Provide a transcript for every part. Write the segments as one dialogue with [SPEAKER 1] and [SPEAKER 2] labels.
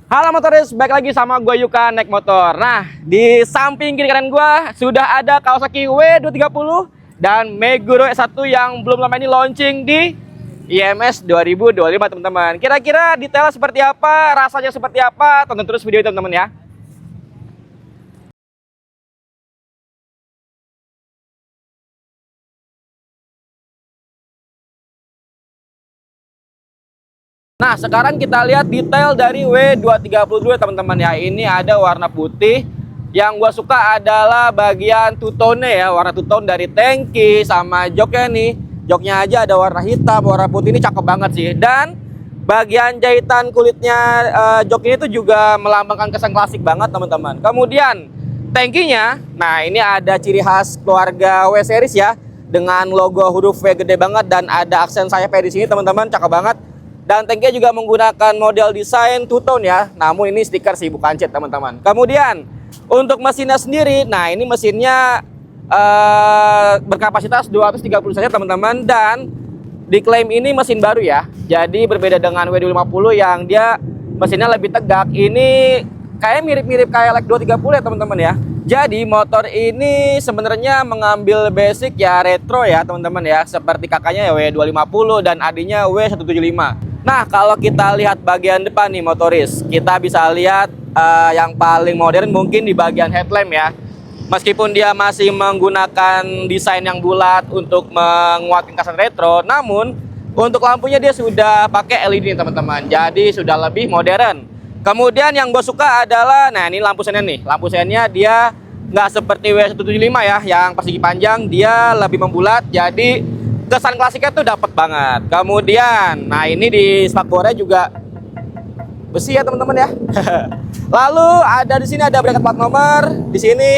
[SPEAKER 1] Halo motoris, balik lagi sama gue Yuka naik motor. Nah, di samping kiri kanan gue sudah ada Kawasaki W230 dan Meguro S1 yang belum lama ini launching di IMS 2025 teman-teman. Kira-kira detailnya seperti apa, rasanya seperti apa, tonton terus video ini teman-teman ya. Nah, sekarang kita lihat detail dari W230 teman-teman ya. Ini ada warna putih. Yang gua suka adalah bagian two-tone ya, warna two-tone dari tangki sama joknya nih. Joknya aja ada warna hitam, warna putih, ini cakep banget sih. Dan bagian jahitan kulitnya jok ini tuh juga melambangkan kesan klasik banget teman-teman. Kemudian tangkinya, nah ini ada ciri khas keluarga W series ya, dengan logo huruf V gede banget dan ada aksen sayapnya di sini teman-teman, cakep banget. Dan tanknya juga menggunakan model desain two-tone ya. Namun ini stiker sih, bukan cat teman-teman. Kemudian untuk mesinnya sendiri, nah ini mesinnya berkapasitas 230 saja teman-teman. Dan diklaim ini mesin baru ya. Jadi berbeda dengan W250 yang dia mesinnya lebih tegak. Ini kayak mirip-mirip kayak like 230 ya teman-teman ya. Jadi motor ini sebenarnya mengambil basic ya retro ya teman-teman ya. Seperti kakaknya ya W250 dan adiknya W175. Nah, kalau kita lihat bagian depan nih motoris, kita bisa lihat yang paling modern mungkin di bagian headlamp ya. Meskipun dia masih menggunakan desain yang bulat untuk menguatkan kesan retro, namun untuk lampunya dia sudah pakai LED nih teman-teman. Jadi sudah lebih modern. Kemudian yang gue suka adalah, nah ini lampu sennya nih. Lampu sennya dia nggak seperti W175 ya, yang persegi panjang, dia lebih membulat. Jadi kesan klasiknya tuh dapat banget. Kemudian, nah ini di spakbornya juga besi ya teman-teman ya. Lalu ada di sini ada bracket plat nomor di sini.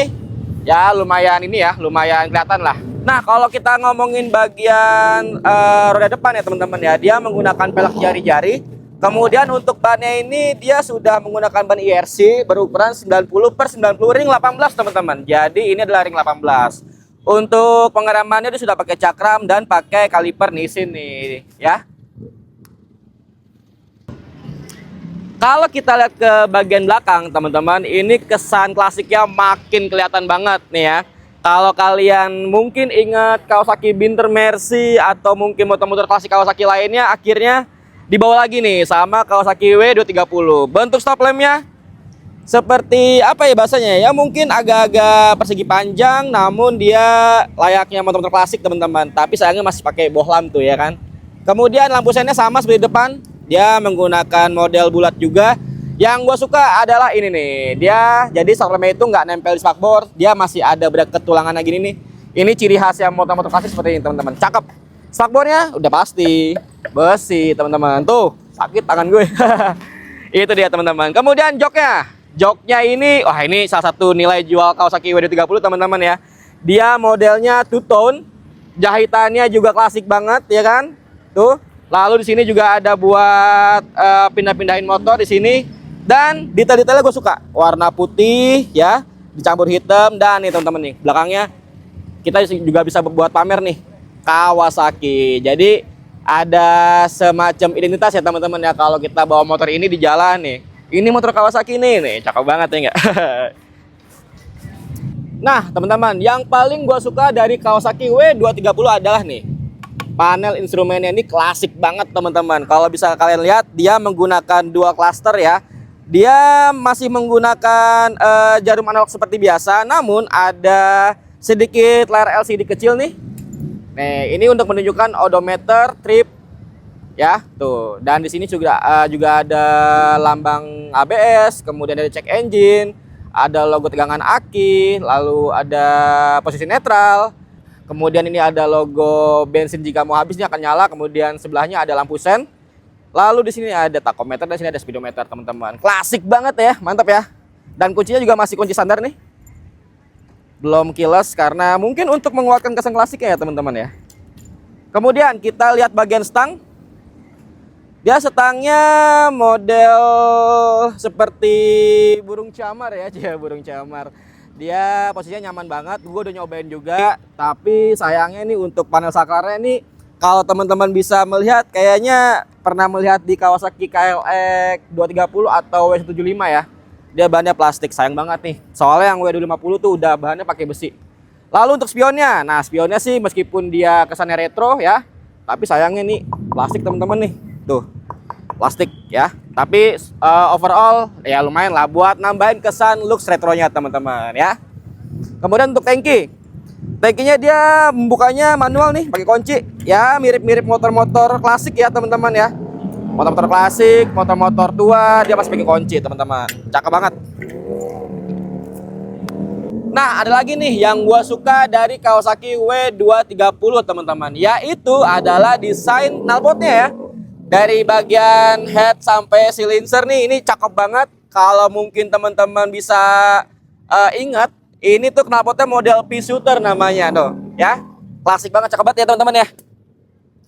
[SPEAKER 1] Ya lumayan ini ya, lumayan kelihatan lah. Nah kalau kita ngomongin bagian roda depan ya teman-teman ya, dia menggunakan pelek jari-jari. Kemudian untuk bannya ini dia sudah menggunakan ban IRC berukuran 90/90 ring 18 teman-teman. Jadi ini adalah ring 18. Untuk pengeremannya dia sudah pakai cakram dan pakai kaliper Nissin nih ya. Kalau kita lihat ke bagian belakang teman-teman, ini kesan klasiknya makin kelihatan banget nih ya. Kalau kalian mungkin ingat Kawasaki Binter Mercy atau mungkin motor-motor klasik Kawasaki lainnya, akhirnya dibawa lagi nih sama Kawasaki W230. Bentuk stop lampnya seperti apa ya bahasanya ya, mungkin agak-agak persegi panjang, namun dia layaknya motor-motor klasik teman-teman, tapi sayangnya masih pakai bohlam tuh ya kan. Kemudian lampu sennya sama seperti depan, dia menggunakan model bulat juga. Yang gue suka adalah ini nih, dia jadi stop lampnya itu nggak nempel di spakbor, dia masih ada bracket tulangannya gini nih. Ini ciri khas yang motor-motor klasik seperti ini teman-teman, cakep. Spakbornya udah pasti besi teman-teman, tuh sakit tangan gue. Itu dia teman-teman. Kemudian joknya ini, wah ini salah satu nilai jual Kawasaki W230 teman-teman ya. Dia modelnya two-tone, jahitannya juga klasik banget ya kan. Tuh. Lalu di sini juga ada buat pindah-pindahin motor di sini. Dan detail-detailnya gue suka. Warna putih ya, dicampur hitam dan nih teman-teman nih, belakangnya kita juga bisa buat pamer nih Kawasaki. Jadi ada semacam identitas ya teman-teman ya kalau kita bawa motor ini di jalan nih. Ini motor Kawasaki nih, cakep banget ya enggak? Nah, teman-teman, yang paling gua suka dari Kawasaki W230 adalah nih, panel instrumennya ini klasik banget, teman-teman. Kalau bisa kalian lihat, dia menggunakan dual cluster ya. Dia masih menggunakan jarum analog seperti biasa, namun ada sedikit layar LCD kecil nih. Nih, ini untuk menunjukkan odometer, trip ya tuh, dan di sini juga ada lambang ABS, kemudian ada check engine, ada logo tegangan aki, lalu ada posisi netral, kemudian ini ada logo bensin jika mau habis ini akan nyala, kemudian sebelahnya ada lampu sen, lalu di sini ada tachometer dan sini ada speedometer teman-teman. Klasik banget ya, mantap ya. Dan kuncinya juga masih kunci standar nih, belum keyless karena mungkin untuk menguatkan kesan klasiknya ya teman-teman ya. Kemudian kita lihat bagian stang. Dia setangnya model seperti burung camar ya, burung camar. Dia posisinya nyaman banget, gue udah nyobain juga. Tapi sayangnya nih untuk panel saklarnya nih, kalau teman-teman bisa melihat kayaknya pernah melihat di Kawasaki KLX 230 atau W175 ya, dia bahannya plastik. Sayang banget nih, soalnya yang W250 tuh udah bahannya pakai besi. Lalu untuk spionnya, nah spionnya sih meskipun dia kesannya retro ya, tapi sayangnya nih plastik teman-teman nih, tuh plastik ya. Tapi overall ya lumayan lah buat nambahin kesan looks retronya teman-teman ya. Kemudian untuk tangkinya dia membukanya manual nih, pakai kunci ya, mirip-mirip motor-motor klasik ya teman-teman ya. Motor-motor klasik, motor-motor tua dia masih pakai kunci teman-teman, cakep banget. Nah, ada lagi nih yang gua suka dari Kawasaki W230 teman-teman, yaitu adalah desain knalpotnya ya. Dari bagian head sampai silencer nih, ini cakep banget. Kalau mungkin teman-teman bisa ingat, ini tuh knalpotnya model P-Shooter namanya tuh ya. Klasik banget, cakep banget ya teman-teman ya.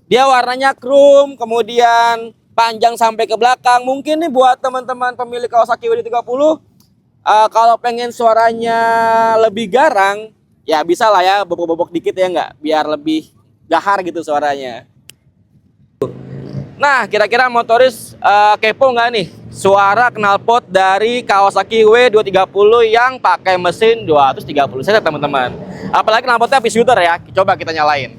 [SPEAKER 1] Dia warnanya chrome, kemudian panjang sampai ke belakang. Mungkin nih buat teman-teman pemilik Kawasaki W230, kalau pengen suaranya lebih garang, ya bisa lah ya bobok-bobok dikit ya nggak, biar lebih gahar gitu suaranya. Nah, kira-kira motoris kepo nggak nih suara knalpot dari Kawasaki W230 yang pakai mesin 230 cc teman-teman. Apalagi knalpotnya P-Shooter ya. Coba kita nyalain.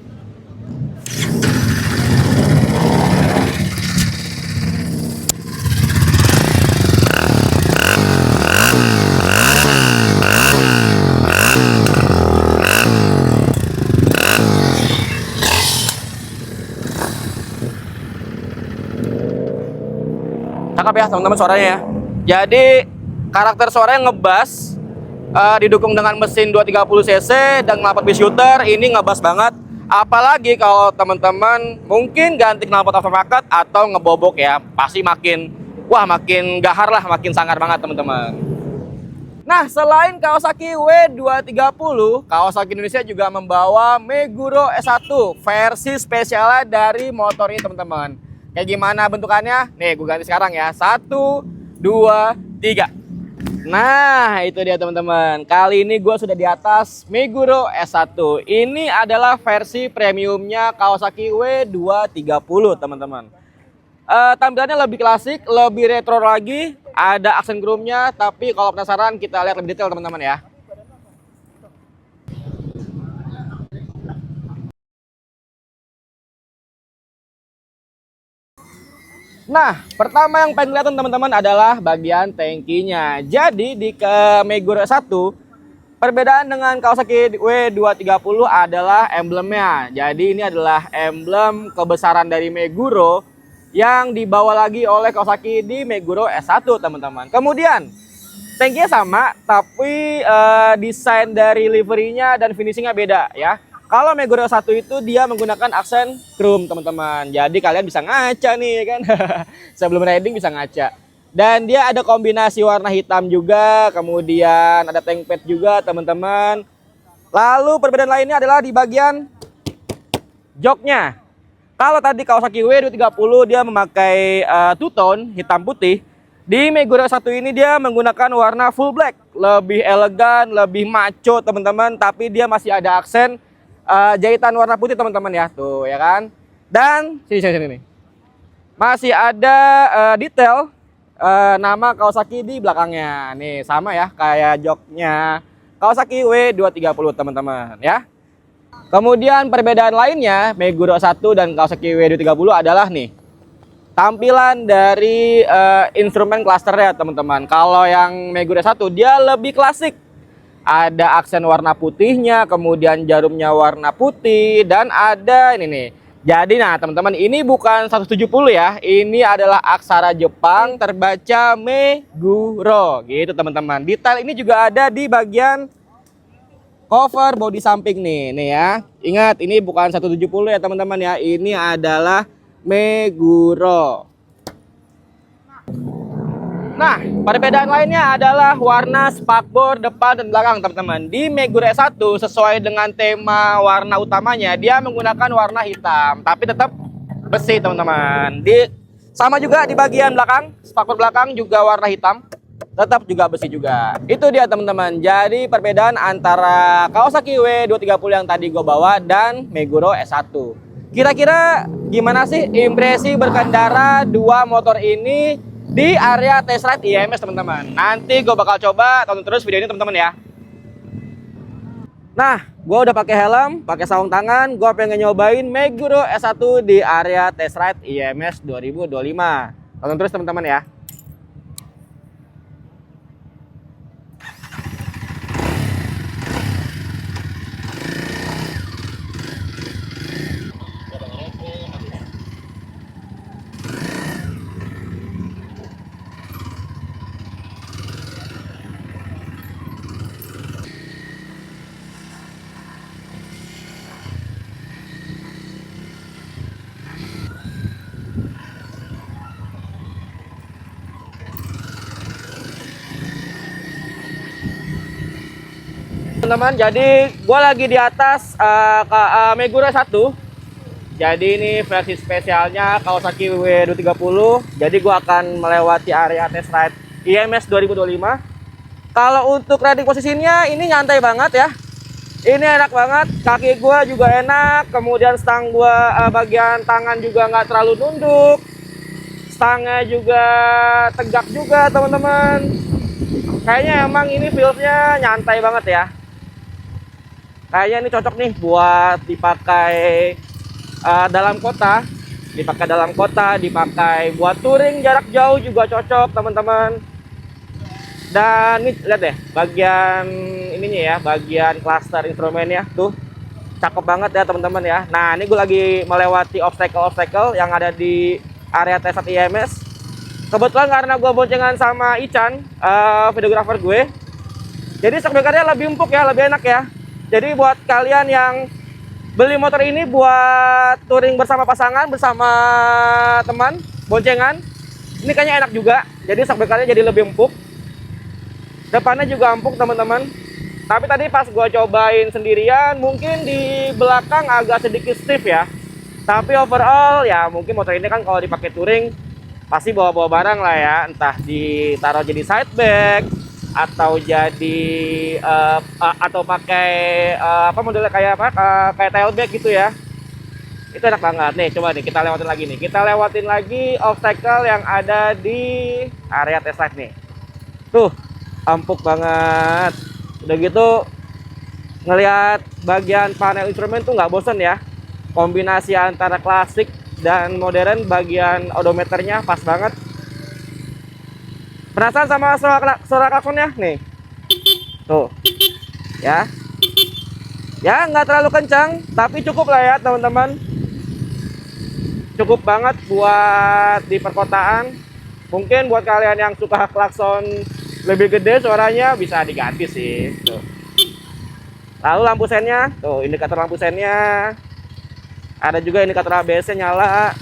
[SPEAKER 1] Cakep ya teman-teman suaranya ya. Jadi karakter suaranya ngebass, didukung dengan mesin 230 cc dan knalpot P-Shooter, ini ngebass banget. Apalagi kalau teman-teman mungkin ganti knalpot aftermarket atau ngebobok ya, pasti makin makin gahar lah, makin sangar banget teman-teman. Nah, selain Kawasaki W230, Kawasaki Indonesia juga membawa Meguro S1 versi spesialnya dari motor ini teman-teman. Kayak gimana bentukannya? Nih, gue ganti sekarang ya. 1, 2, 3. Nah, itu dia teman-teman. Kali ini gue sudah di atas Meguro S1. Ini adalah versi premiumnya Kawasaki W230 teman-teman. Tampilannya lebih klasik, lebih retro lagi. Ada aksen chrome-nya, tapi kalau penasaran kita lihat lebih detail teman-teman ya. Nah, pertama yang pengen kelihatan teman-teman adalah bagian tangkinya. Jadi di Meguro S1, perbedaan dengan Kawasaki W230 adalah emblemnya. Jadi ini adalah emblem kebesaran dari Meguro yang dibawa lagi oleh Kawasaki di Meguro S1 teman-teman. Kemudian tangkinya sama, tapi desain dari liverynya dan finishingnya beda ya. Kalau Meguro S1 itu dia menggunakan aksen chrome teman-teman. Jadi kalian bisa ngaca nih kan. Sebelum riding bisa ngaca. Dan dia ada kombinasi warna hitam juga, kemudian ada tank pad juga teman-teman. Lalu perbedaan lainnya adalah di bagian joknya. Kalau tadi Kawasaki W230 dia memakai two-tone hitam putih, di Meguro S1 ini dia menggunakan warna full black, lebih elegan, lebih maco teman-teman, tapi dia masih ada aksen jahitan warna putih teman-teman ya, tuh ya kan. Dan sini nih masih ada detail nama Kawasaki di belakangnya nih, sama ya kayak joknya Kawasaki W230 teman-teman ya. Kemudian perbedaan lainnya Meguro 1 dan Kawasaki W230 adalah nih tampilan dari instrumen clusternya teman-teman. Kalau yang Meguro 1 dia lebih klasik. Ada aksen warna putihnya, kemudian jarumnya warna putih, dan ada ini nih. Jadi nah teman-teman, ini bukan 170 ya, ini adalah aksara Jepang terbaca Meguro gitu teman-teman. Detail ini juga ada di bagian cover bodi samping nih ya. Ingat, ini bukan 170 ya teman-teman ya, ini adalah Meguro. Nah, perbedaan lainnya adalah warna spakbor depan dan belakang teman-teman. Di Meguro S1 sesuai dengan tema warna utamanya, dia menggunakan warna hitam, tapi tetap besi teman-teman. Sama juga di bagian belakang, spakbor belakang juga warna hitam, tetap juga besi juga. Itu dia teman-teman. Jadi perbedaan antara Kawasaki W230 yang tadi gue bawa dan Meguro S1. Kira-kira gimana sih impresi berkendara dua motor ini di area test ride IMS teman-teman? Nanti gue bakal coba, tonton terus video ini teman-teman ya. Nah, gue udah pakai helm, pakai sarung tangan, gue pengen nyobain Meguro S1 di area test ride IMS 2025. Tonton terus teman-teman ya. Teman-teman, jadi gue lagi di atas Meguro 1. Jadi ini versi spesialnya Kawasaki W230. Jadi gue akan melewati area test ride IMS 2025. Kalau untuk riding posisinya ini nyantai banget ya. Ini enak banget, kaki gue juga enak. Kemudian stang gue bagian tangan juga nggak terlalu nunduk. Stangnya juga tegak juga teman-teman. Kayaknya emang ini feel-nya nyantai banget ya. Kayaknya ini cocok nih buat dipakai dalam kota, dipakai buat touring jarak jauh juga cocok teman-teman. Dan ini lihat deh bagian ininya ya, bagian cluster instrumennya tuh cakep banget ya teman-teman ya. Nah ini gue lagi melewati obstacle yang ada di area test IMS. Kebetulan karena gue boncengan sama Ican, videografer gue, jadi shockbreakernya lebih empuk ya, lebih enak ya. Jadi buat kalian yang beli motor ini buat touring bersama pasangan, bersama teman, boncengan, ini kayaknya enak juga. Jadi shockbreakernya jadi lebih empuk. Depannya juga empuk teman-teman. Tapi tadi pas gue cobain sendirian, mungkin di belakang agak sedikit stiff ya. Tapi overall ya mungkin motor ini kan kalau dipakai touring pasti bawa-bawa barang lah ya. Entah ditaruh jadi side bag, atau jadi atau pakai apa modelnya kayak apa kayak tailback gitu ya. Itu enak banget nih. Coba nih kita lewatin lagi nih, kita lewatin lagi obstacle yang ada di area test ride nih. Tuh empuk banget. Udah gitu ngelihat bagian panel instrumen tuh nggak bosen ya. Kombinasi antara klasik dan modern, bagian odometernya pas banget. Penasaran sama suara klaksonnya nih? Tuh, ya. Ya, nggak terlalu kencang, tapi cukup lah ya teman-teman. Cukup banget buat di perkotaan. Mungkin buat kalian yang suka klakson lebih gede suaranya bisa diganti sih. Tuh. Lalu lampu sennya, tuh indikator lampu sennya. Ada juga indikator ABS-nya nyala.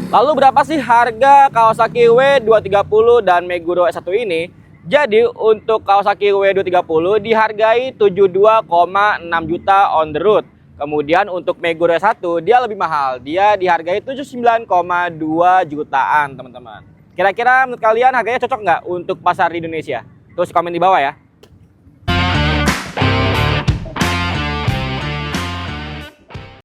[SPEAKER 1] Lalu berapa sih harga Kawasaki W230 dan Meguro S1 ini? Jadi untuk Kawasaki W230 dihargai 72,6 juta on the road. Kemudian untuk Meguro S1 dia lebih mahal. Dia dihargai 79,2 jutaan teman-teman. Kira-kira menurut kalian harganya cocok nggak untuk pasar di Indonesia? Terus komen di bawah ya.